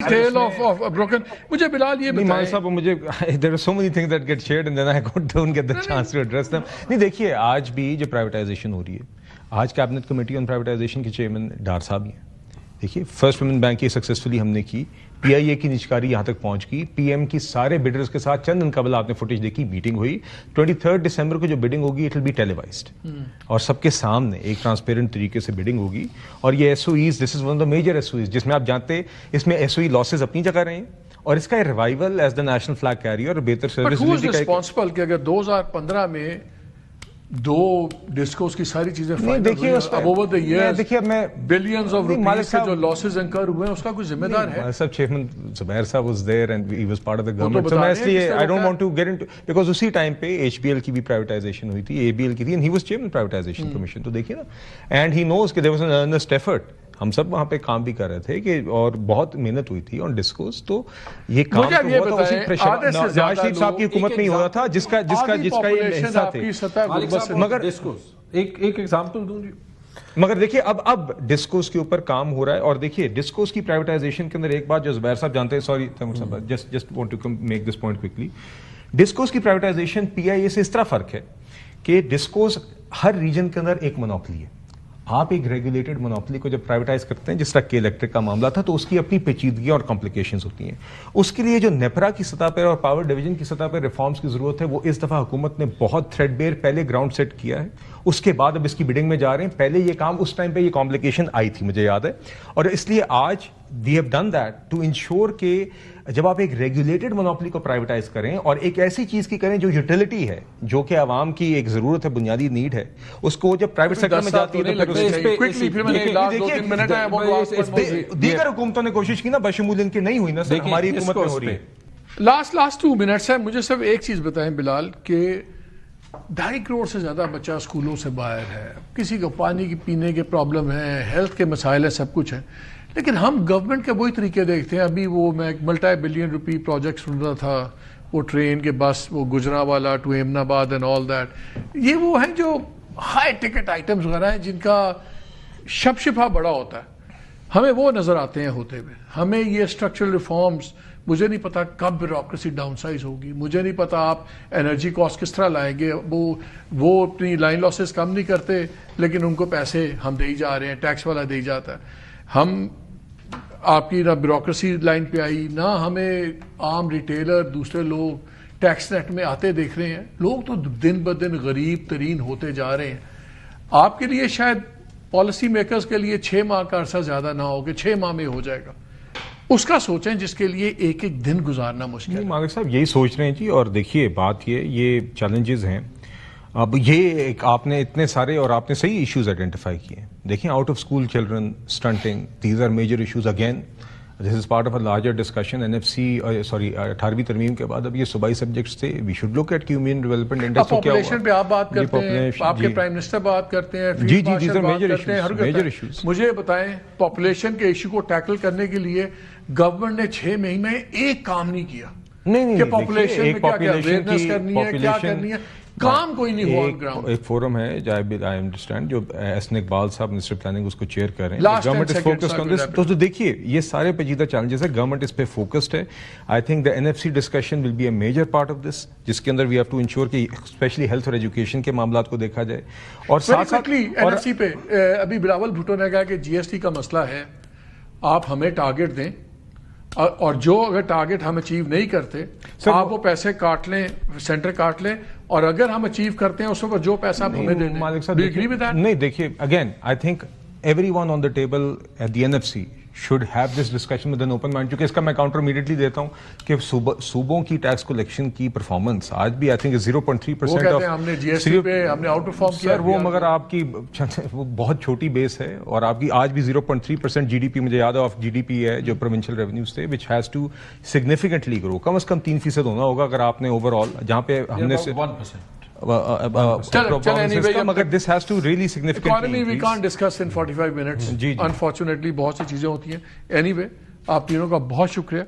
tale of broken. مجھے بلال یہ بتائیں صاحب مجھے there are so many things that get shared and then I don't get the chance to address them. نہیں دیکھیے آج بھی جو پرائیویٹائزیشن ہو رہی ہے، آج کیبنٹ کمیٹی آن پرائیویٹائزیشن کے چیئرمین ڈار صاحب ہی ہیں. دیکھیے فرسٹ ویمن بینک کی سکسیسفلی ہم نے کی، پی آئی اے کی نجکاری یہاں تک پہنچ گئی، پی ایم کی سارے بڈرز کے ساتھ چند دن قبل آپ نے فوٹیج دیکھی، میٹنگ ہوئی. 23 دسمبر کو جو بڈنگ ہوگی اٹ ول بی ٹیلیوائزڈ اور سب کے سامنے ایک ٹرانسپیرنٹ طریقے سے بڈنگ ہوگی. اور یہ S O Es, this is one of the major S O Es جس میں آپ جانتے ہیں اس میں ایس او ای لاسز اپنی جگہ رہے ہیں اور اس کا revival as the national flag carrier اور بہتر سروس ریسپانسبل کہ اگر 2015 میں دو ڈسکوز کی ساری چیزیں دیکھیے بلینز آف روپیز کے جو لاسز انکر ہوئے ہیں اس کا کوئی ذمہ دار ہے؟ صاحب چیئرمین زبیر صاحب was there and he was part of the government, تو میں اس لیے I don't want to get into because اسی ٹائم پہ ایچ بی ایل کی بھی پرائیویٹائزیشن ہوئی تھی، اے بی ایل کی تھی، and he was chairman privatisation commission. تو دیکھیے نا اینڈ ہی نوز کہ there was an earnest effort, ہم سب وہاں پہ کام بھی کر رہے تھے کہ اور بہت محنت ہوئی تھی آن ڈسکوز. تو یہ کام تو ہوا تھا نواز شریف صاحب کی حکومت نہیں ہو رہا تھا جس کا یہ حصہ تھے. مگر ایک ایگزامپل دوں جی، مگر دیکھیے اب ڈسکوز کے اوپر کام ہو رہا ہے. اور دیکھیے ڈسکوز کی پرائیویٹائزیشن کے اندر ایک بات جو زبیر صاحب جانتے ہیں، sorry just want to make this point quickly, DISCOs کی پرائیویٹائزیشن پی آئی اے سے اس طرح فرق ہے کہ ڈسکوز ہر ریجن کے اندر ایک مونوپلی ہے. آپ ایک ریگولیٹڈ مونوپلی کو جب پرائیویٹائز کرتے ہیں جس طرح کے الیکٹرک کا معاملہ تھا تو اس کی اپنی پیچیدگیاں اور کمپلیکیشنز ہوتی ہیں. اس کے لیے جو نیپرا کی سطح پر اور پاور ڈویژن کی سطح پر ریفارمز کی ضرورت ہے وہ اس دفعہ حکومت نے بہت تھریڈ بیئر پہلے گراؤنڈ سیٹ کیا ہے، اس کے بعد اب اس کی بڈنگ میں جا رہے ہیں. پہلے یہ کام اس ٹائم پہ یہ کمپلیکیشن آئی تھی مجھے یاد ہے، اور اس لیے آج we have done that to ensure کہ جب آپ ایک ریگولیٹڈ مونوپلی کو پرائیویٹائز کریں اور ایک ایسی چیز کی کریں جو یوٹیلٹی ہے، جو کہ عوام کی ایک ضرورت ہے، بنیادی نیڈ ہے، اس کو جب پرائیویٹ سیکٹر میں جاتی ہے تو دیگر حکومتوں نے کوشش کی نا، بشمول ان کی نہیں ہوئی نا سر، ہماری حکومت میں ہو رہی ہے. لاسٹ 2 منٹس ہے، مجھے صرف ایک چیز بتائیں بلال کہ 2.5 کروڑ سے زیادہ بچہ اسکولوں سے باہر ہے، کسی کو پانی کی پینے کے پرابلم ہے، ہیلتھ کے مسائل ہیں، سب کچھ ہے، لیکن ہم گورنمنٹ کے وہی طریقے دیکھتے ہیں. ابھی وہ میں ایک ملٹی بلین روپی پروجیکٹ سن رہا تھا، وہ ٹرین کے بس، وہ گجرانوالہ ٹو احمد آباد اینڈ آل دیٹ. یہ وہ ہیں جو ہائی ٹکٹ آئٹمز وغیرہ ہیں جن کا شپشپا بڑا ہوتا ہے، ہمیں وہ نظر آتے ہیں ہوتے ہوئے. ہمیں یہ اسٹرکچرل ریفارمز، مجھے نہیں پتا کب بیوروکریسی ڈاؤن سائز ہوگی، مجھے نہیں پتا آپ انرجی کاسٹ کس طرح لائیں گے. وہ اپنی لائن لاسز کم نہیں کرتے لیکن ان کو پیسے ہم دے جا رہے ہیں، ٹیکس والا دے جاتا ہے. ہم آپ کی نہ بیوروکریسی لائن پہ آئی، نہ ہمیں عام ریٹیلر دوسرے لوگ ٹیکس نیٹ میں آتے دیکھ رہے ہیں. لوگ تو دن بدن غریب ترین ہوتے جا رہے ہیں. آپ کے لیے شاید پالیسی میکرز کے لیے 6 ماہ کا عرصہ زیادہ نہ ہو کہ 6 ماہ میں ہو جائے گا، اس کا سوچیں جس کے لیے ایک ایک دن گزارنا مشکل ہے. مالک صاحب یہی سوچ رہے ہیں جی. اور دیکھیے بات یہ چیلنجز ہیں. اب یہ آپ نے اتنے سارے اور آپ نے صحیح ایشوز آئیڈینٹیفائی کیے ہیں. دیکھیں out of school children stunting, these are major issues. Again this is part of a larger discussion. N F C 18ویں ترمیم کے بعد اب یہ صوبائی سبجیکٹس تھے. We should look at human development index. Population پہ آپ بات کرتے ہیں، آپ کے پرائم منسٹر بات کرتے ہیں، جی دیز آر میجر ایشوز. مجھے بتائیں پاپولیشن کے ایشو کو ٹیکل کرنے کے لیے گورنمنٹ نے 6 مہینے ایک کام نہیں کیا. نہیں پاپولیشن میں کیا اویئرنس کرنی ہے، کیا کرنی ہے، کام کوئی نہیں ہوا آن گراؤنڈ. ایک فورم ہے آئی انڈرسٹینڈ جو ایس این اقبال صاحب منسٹر پلاننگ اس کو چیئر کر رہے ہیں. گورنمنٹ از فوکسڈ آن دس. تو دیکھیے یہ سارے پیچیدہ چیلنجز ہیں، گورنمنٹ اس پہ فوکسڈ ہے. I think the N F C discussion will be a major part of this, جس کے اندر وی ہیو ٹو انشور کہ اسپیشلی ہیلتھ اور ایجوکیشن کے معاملات کو دیکھا جائے. اور ساتھ ساتھ این ایف سی پہ ابھی بلاول بھٹو نے کہا کہ جی ایس ٹی کا مسئلہ ہے، آپ ہمیں ٹارگٹ دیں اور جو اگر ٹارگٹ ہم اچیو نہیں کرتے آپ وہ پیسے کاٹ لیں، سینٹر کاٹ لیں، اور اگر ہم اچیو کرتے ہیں اس وقت جو پیسہ آپ ہمیں دے دیں. نہیں دیکھیے again I think everyone on the table at the N F C should have this discussion with an open mind. کیونکہ اس کا میں کاؤنٹر امیڈیٹلی دیتا ہوں کہ صوبوں کی ٹیکس کلیکشن کی پرفارمنس آج بھی آئی تھنک 0.3% ہم نے جی ایس ٹی پہ ہم نے آؤٹ پرفارم کیا. سر وہ مگر آپ کی وہ بہت چھوٹی بیس ہے اور آپ کی آج بھی 0.3% جی ڈی پی مجھے یاد ہے آف جی ڈی پی ہے جو پروونشل ریونیوز تھے which has to significantly grow. کم از کم 3% ہونا ہوگا اگر آپ نے اوور آل جہاں پہ ہم نے مگر this has to really significantly economy we can't discuss in 45 minutes. Unfortunately بہت سی چیزیں ہوتی ہیں. Anyway آپ تینوں کا بہت شکریہ.